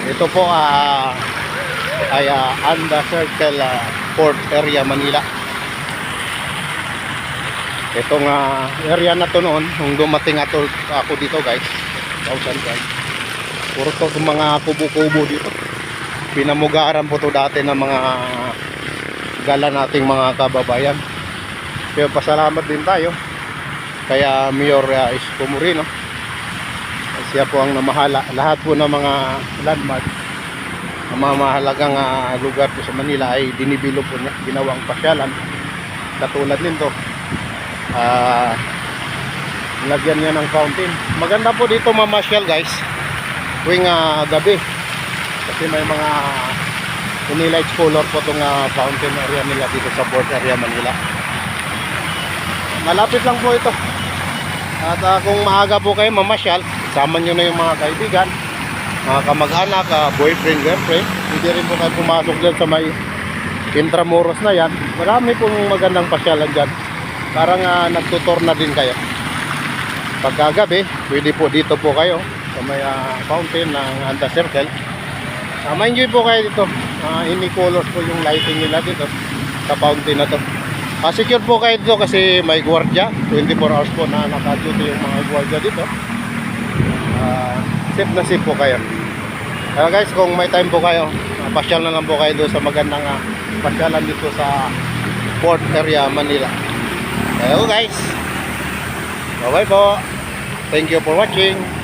Ito po ay Anda Circle, Port Area, Manila. Itong area na to noon, nung dumating ako dito guys, 2000 guys, puro to mga kubo-kubo dito. Pinamugaran po to dati ng mga gala nating mga kababayan. Kaya pasalamat din tayo kaya Mayor Isko Moreno. Siya po ang namahala. Lahat po ng mga landmark, ang mga mahalagang lugar po sa Manila ay dinibilo po niya, ginawang pasyalan. Katulad nito, lagyan niya ng fountain. Maganda po dito mamasyal guys tuwing gabi kasi may mga lights color po itong fountain area nila dito sa Port Area, Manila. Malapit lang po ito. At kung maaga po kayo mamasyal, sama nyo na yung mga kaibigan, mga kamag-anak, boyfriend, girlfriend. Hindi rin po kayo pumasok dyan sa may Intramuros na yan. Marami pong magandang pasyalan dyan. Parang nagtutor na din kayo. Pagkagabi, pwede po dito po kayo sa may fountain ng Anda Circle. Ma-enjoy po kayo dito. Any colors po yung lighting nila dito sa fountain na to. Secure po kayo dito kasi may gwardiya. 24 hours po na naka-duty yung mga gwardiya dito. Safe na safe po kayo. Kaya guys, kung may time po kayo, pasyal na lang po kayo doon sa magandang pasyalan dito sa Port Area, Manila. Hello guys, bye bye po. Thank you for watching.